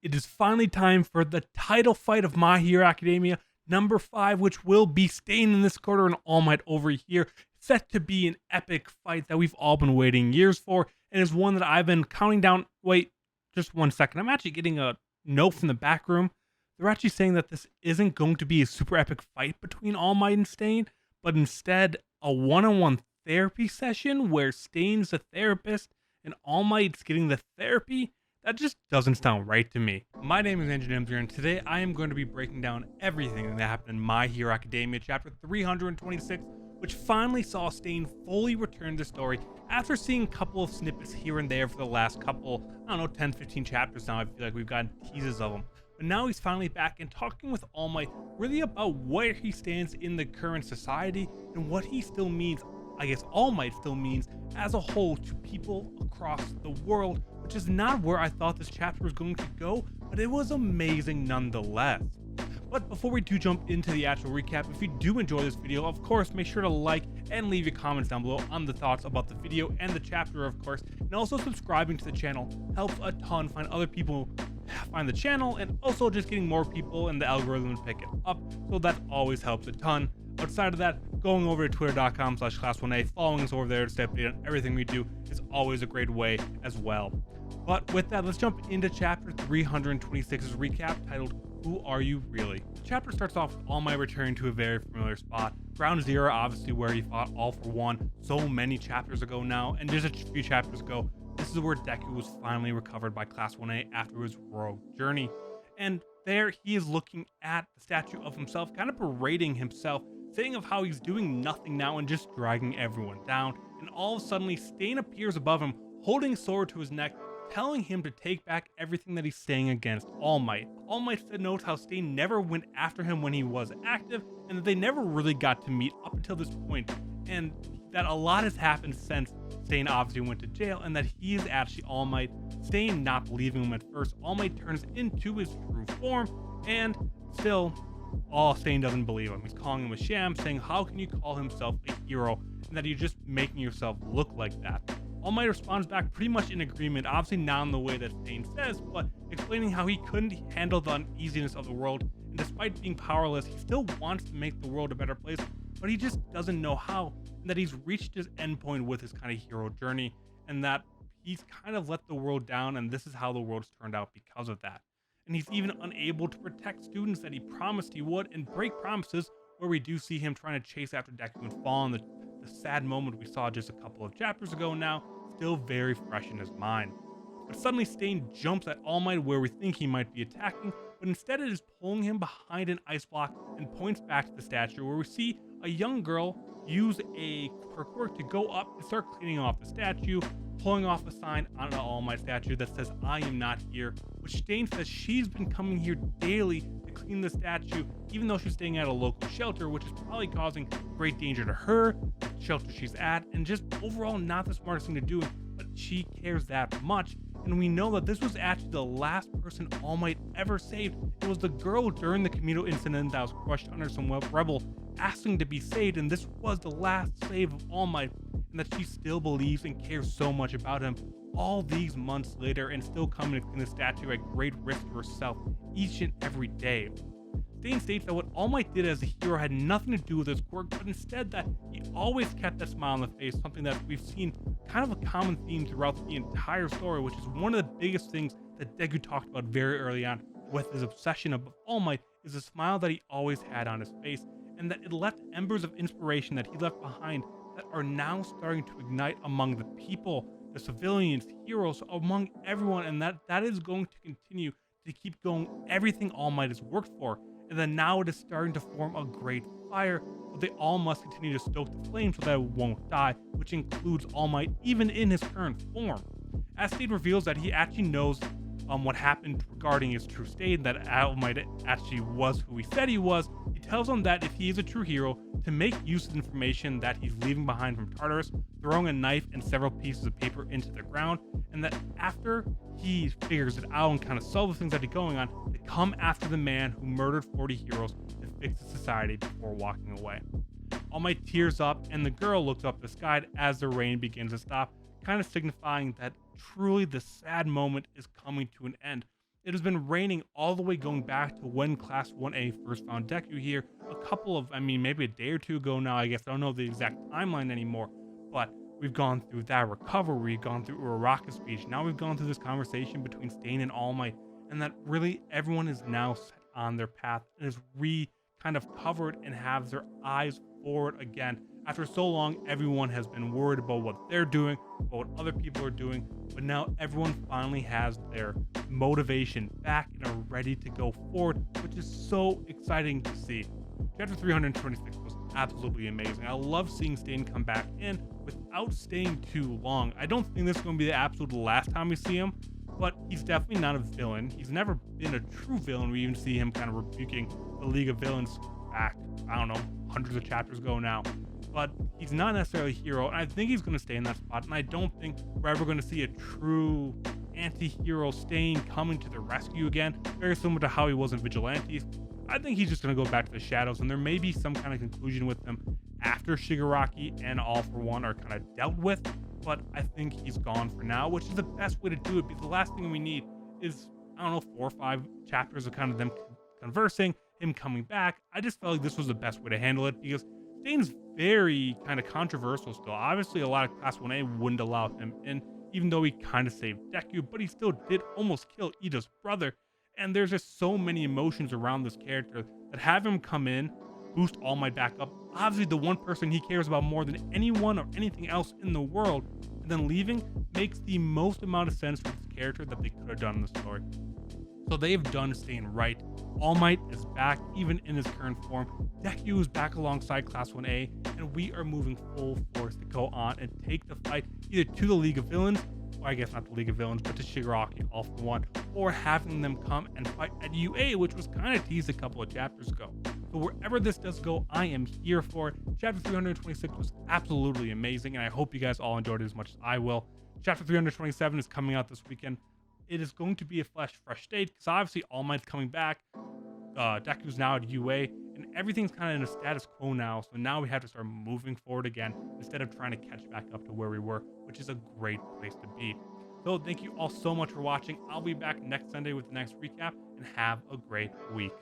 It is finally time for the title fight of My Hero Academia number 5, which will be Stain in this quarter and All Might over here. Set to be an epic fight that we've all been waiting years for, and is one that I've been counting down. Wait, just 1 second. I'm actually getting a note from the back room. They're actually saying that this isn't going to be a super epic fight between All Might and Stain, but instead a one-on-one therapy session where Stain's the therapist and All Might's getting the therapy. That just doesn't sound right to me. My name is Andrew Nemser, and today I am going to be breaking down everything that happened in My Hero Academia Chapter 326, which finally saw Stain fully return to the story after seeing a couple of snippets here and there for the last couple, 10, 15 chapters now. I feel like we've gotten teases of him. But now he's finally back and talking with All Might really about where he stands in the current society and what he still means, I guess All Might still means, as a whole to people across the world, which is not where I thought this chapter was going to go, but it was amazing nonetheless. But before we do jump into the actual recap, if you do enjoy this video, of course, make sure to like and leave your comments down below on the thoughts about the video and the chapter, of course, and also subscribing to the channel helps a ton find other people find the channel, and also just getting more people in the algorithm to pick it up, so that always helps a ton. Outside of that, going over to twitter.com/class1a, following us over there to stay updated on everything we do is always a great way as well. But with that, let's jump into chapter 326's recap titled Who Are You Really? The chapter starts off with All Might returning to a very familiar spot, Ground Zero, obviously where he fought All for One so many chapters ago now, and just a few chapters ago, this is where Deku was finally recovered by Class 1A after his rogue journey. And there he is looking at the statue of himself, kind of berating himself, saying of how he's doing nothing now and just dragging everyone down. And all of a sudden, Stain appears above him, holding a sword to his neck, telling him to take back everything that he's saying against All Might. All Might notes how Stain never went after him when he was active, and that they never really got to meet up until this point, and that a lot has happened since Stain obviously went to jail, and that he is actually All Might. Stain not believing him at first, All Might turns into his true form, and still, Stain doesn't believe him. He's calling him a sham, saying how can you call himself a hero, and that you're just making yourself look like that. All Might responds back pretty much in agreement, obviously not in the way that Stain says, but explaining how he couldn't handle the uneasiness of the world, and despite being powerless, he still wants to make the world a better place, but he just doesn't know how, and that he's reached his endpoint with his kind of hero journey, and that he's kind of let the world down, and this is how the world's turned out because of that. And he's even unable to protect students that he promised he would, and break promises, where we do see him trying to chase after Deku and fall in the sad moment we saw just a couple of chapters ago now, still very fresh in his mind. But suddenly Stain jumps at All Might where we think he might be attacking, but instead it is pulling him behind an ice block and points back to the statue, where we see a young girl use her quirk to go up and start cleaning off the statue, pulling off a sign on the All Might statue that says I am not here, which Stain says she's been coming here daily to clean the statue, even though she's staying at a local shelter, which is probably causing great danger to her, the shelter she's at, and just overall not the smartest thing to do, but she cares that much. And we know that this was actually the last person All Might ever saved. It was the girl during the communal incident that was crushed under some rebel asking to be saved, and this was the last save of All Might, and that she still believes and cares so much about him all these months later, and still coming to clean the statue at great risk to herself each and every day. Stain states that what All Might did as a hero had nothing to do with his quirk, but instead that he always kept that smile on the face, something that we've seen kind of a common theme throughout the entire story, which is one of the biggest things that Deku talked about very early on with his obsession of All Might, is the smile that he always had on his face, and that it left embers of inspiration that he left behind that are now starting to ignite among the people, the civilians, heroes, among everyone, and that is going to continue to keep going everything All Might has worked for. And then now it is starting to form a great fire, but they all must continue to stoke the flame so that it won't die, which includes All Might even in his current form. As Stain reveals that he actually knows what happened regarding his true state, that All Might actually was who he said he was, he tells him that if he is a true hero, to make use of the information that he's leaving behind from Tartarus, throwing a knife and several pieces of paper into the ground, and that after he figures it out and kind of solves the things that are going on, to come after the man who murdered 40 heroes to fix the society before walking away. All Might tears up, and the girl looks up the sky as the rain begins to stop, kind of signifying that truly the sad moment is coming to an end. It has been raining all the way going back to when Class 1A first found Deku here a couple of, I mean, maybe a day or two ago now, I guess. I don't know the exact timeline anymore, but we've gone through that recovery, we've gone through Uraraka's speech, now we've gone through this conversation between Stain and All Might, and that really everyone is now set on their path and is kind of covered and have their eyes forward again. After so long, everyone has been worried about what they're doing, about what other people are doing, but now everyone finally has their motivation back and are ready to go forward, which is so exciting to see. Chapter 326 was absolutely amazing. I love seeing Stain come back in without staying too long. I don't think this is going to be the absolute last time we see him, but he's definitely not a villain. He's never been a true villain. We even see him kind of rebuking the League of Villains back, I don't know, hundreds of chapters ago now. But he's not necessarily a hero, and I think he's going to stay in that spot, and I don't think we're ever going to see a true anti-hero Stain coming to the rescue again, very similar to how he was in Vigilantes. I think he's just going to go back to the shadows, and there may be some kind of conclusion with them after Shigaraki and All For One are kind of dealt with, but I think he's gone for now, which is the best way to do it, because the last thing we need is, I don't know, 4 or 5 chapters of kind of them conversing, him coming back. I just felt like this was the best way to handle it, because Stain's very kind of controversial still. Obviously, a lot of Class 1A wouldn't allow him in, even though he kind of saved Deku, but he still did almost kill Ida's brother. And there's just so many emotions around this character that have him come in, boost All Might back up. Obviously, the one person he cares about more than anyone or anything else in the world, and then leaving makes the most amount of sense for this character that they could have done in the story. So they've done Stain right. All Might is back, even in his current form. Deku is back alongside Class 1A, and we are moving full force to go on and take the fight either to the League of Villains, or I guess not the League of Villains, but to Shigaraki All For One, or having them come and fight at UA, which was kind of teased a couple of chapters ago. So wherever this does go, I am here for it. Chapter 326 was absolutely amazing, and I hope you guys all enjoyed it as much as I will. Chapter 327 is coming out this weekend. It is going to be a fresh state, because obviously All Might's coming back. Deku's now at UA, and everything's kind of in a status quo now, so now we have to start moving forward again instead of trying to catch back up to where we were, which is a great place to be. So thank you all so much for watching. I'll be back next Sunday with the next recap, and have a great week.